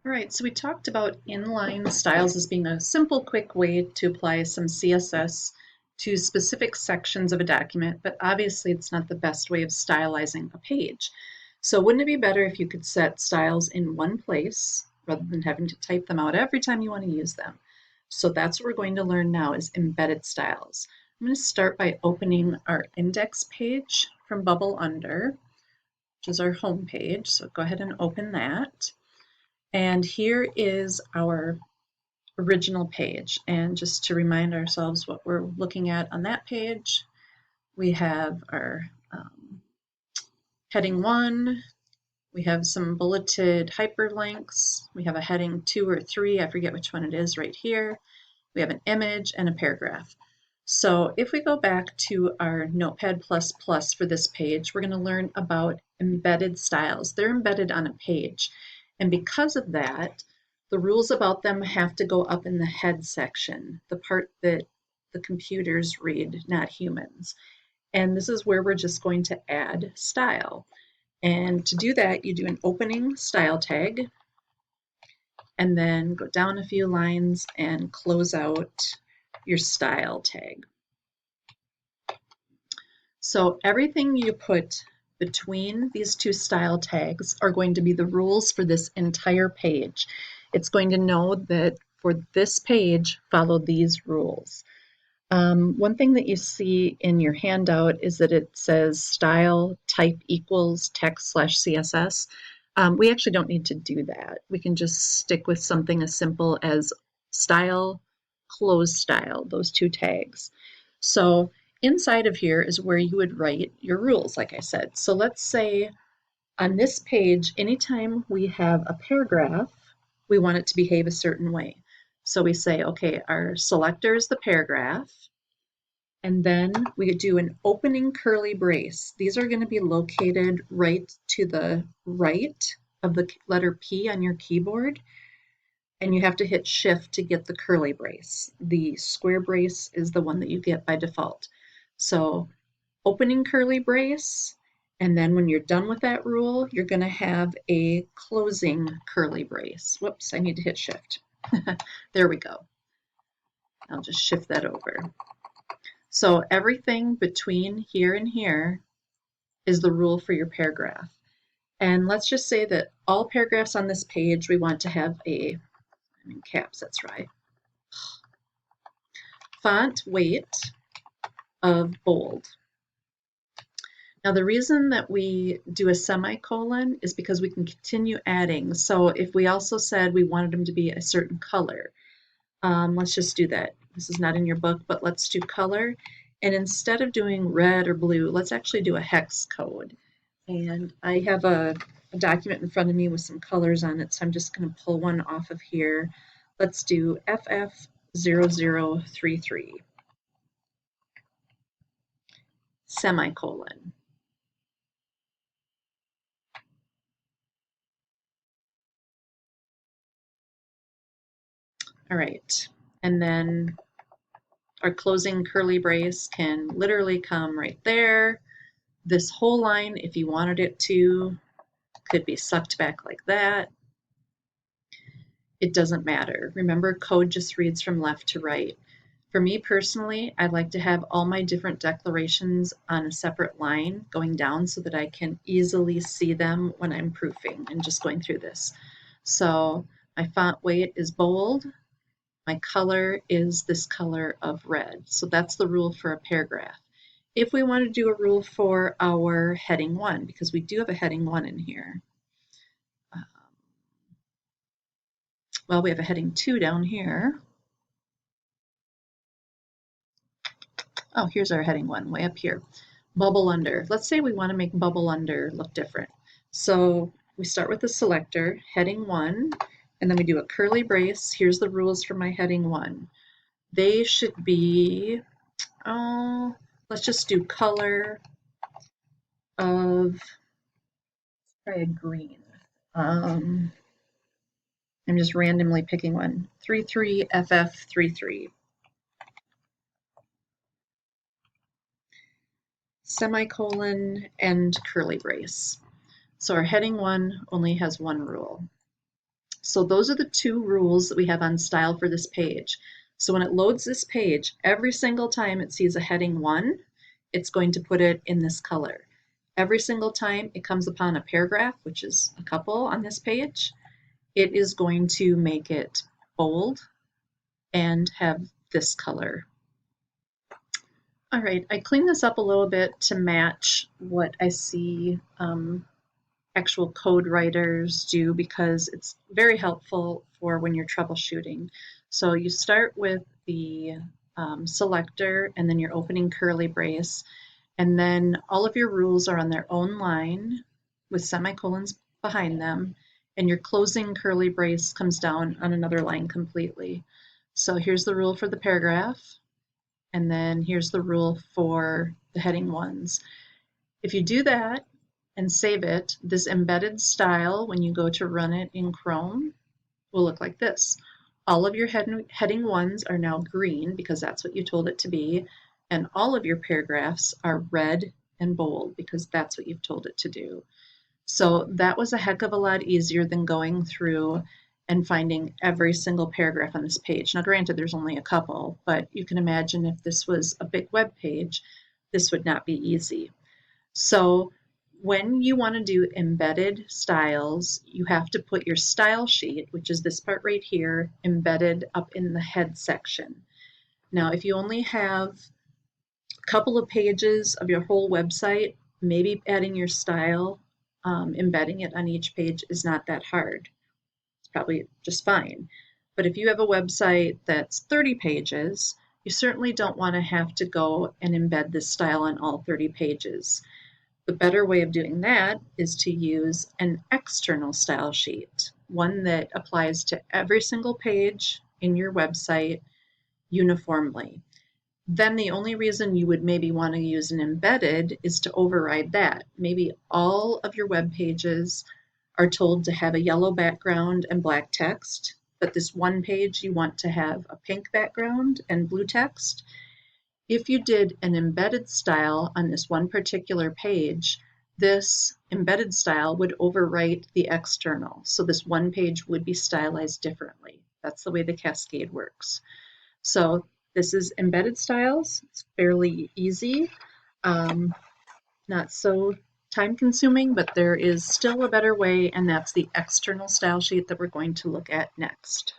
All right, so we talked about inline styles as being a simple, quick way to apply some CSS to specific sections of a document, but obviously it's not the best way of stylizing a page. So wouldn't it be better if you could set styles in one place rather than having to type them out every time you want to use them? So that's what we're going to learn now is embedded styles. I'm going to start by opening our index page from Bubble Under, which is our home page. So go ahead and open that. And here is our original page. And just to remind ourselves what we're looking at on that page, we have our heading 1, we have some bulleted hyperlinks, we have a heading 2 or 3, I forget which one it is right here, we have an image and a paragraph. So if we go back to our Notepad++ for this page, we're going to learn about embedded styles. They're embedded on a page. And because of that, the rules about them have to go up in the head section, the part that the computers read, not humans. And this is where we're just going to add style. And to do that, you do an opening style tag, and then go down a few lines and close out your style tag. So everything you put between these two style tags are going to be the rules for this entire page. It's going to know that for this page, follow these rules. One thing that you see in your handout is that it says style type equals text/CSS. We actually don't need to do that. We can just stick with something as simple as style, close style, those two tags. So inside of here is where you would write your rules, like I said. So let's say on this page, anytime we have a paragraph, we want it to behave a certain way. So we say, okay, our selector is the paragraph, and then we do an opening curly brace. These are going to be located right to the right of the letter P on your keyboard, and you have to hit Shift to get the curly brace. The square brace is the one that you get by default. So opening curly brace, and then when you're done with that rule, you're going to have a closing curly brace. Whoops, I need to hit Shift. There we go. I'll just shift that over. So everything between here and here is the rule for your paragraph. And let's just say that all paragraphs on this page, we want to have I'm in caps, that's right, font weight of bold. Now the reason that we do a semicolon is because we can continue adding. So if we also said we wanted them to be a certain color, let's just do that. This is not in your book, but let's do color. And instead of doing red or blue, let's actually do a hex code. And I have a document in front of me with some colors on it, so I'm just going to pull one off of here. Let's do FF0033, semicolon. All right, and then our closing curly brace can literally come right there. This whole line, if you wanted it to, could be sucked back like that. It doesn't matter. Remember, code just reads from left to right. For me personally, I like to have all my different declarations on a separate line going down so that I can easily see them when I'm proofing and just going through this. So my font weight is bold. My color is this color of red. So that's the rule for a paragraph. If we want to do a rule for our heading 1, because we do have a heading 1 in here. Well, we have a heading 2 down here. Oh, here's our heading 1 way up here. Bubble under. Let's say we want to make bubble under look different. So we start with the selector, heading 1, and then we do a curly brace. Here's the rules for my heading 1. They should be, let's just do color of, try a green. I'm just randomly picking one. 33FF33. Semicolon and curly brace. So our heading 1 only has one rule. So those are the two rules that we have on style for this page. So when it loads this page, every single time it sees a heading 1, it's going to put it in this color. Every single time it comes upon a paragraph, which is a couple on this page, it is going to make it bold and have this color. All right, I cleaned this up a little bit to match what I see actual code writers do because it's very helpful for when you're troubleshooting. So you start with the selector and then your opening curly brace, and then all of your rules are on their own line with semicolons behind them, and your closing curly brace comes down on another line completely. So here's the rule for the paragraph, and then here's the rule for the heading 1s. If you do that and save it, this embedded style, when you go to run it in Chrome, will look like this. All of your heading 1s are now green because that's what you told it to be, and all of your paragraphs are red and bold because that's what you've told it to do. So that was a heck of a lot easier than going through and finding every single paragraph on this page. Now granted, there's only a couple, but you can imagine if this was a big web page, this would not be easy. So when you want to do embedded styles, you have to put your style sheet, which is this part right here, embedded up in the head section. Now, if you only have a couple of pages of your whole website, maybe adding your style, embedding it on each page is not that hard. It's probably just fine. But if you have a website that's 30 pages, you certainly don't want to have to go and embed this style on all 30 pages. The better way of doing that is to use an external style sheet, one that applies to every single page in your website uniformly. Then the only reason you would maybe want to use an embedded is to override that. Maybe all of your web pages are told to have a yellow background and black text, but this one page you want to have a pink background and blue text. If you did an embedded style on this one particular page, this embedded style would overwrite the external. So this one page would be stylized differently. That's the way the cascade works. So this is embedded styles. It's fairly easy, not so time consuming, but there is still a better way, and that's the external style sheet that we're going to look at next.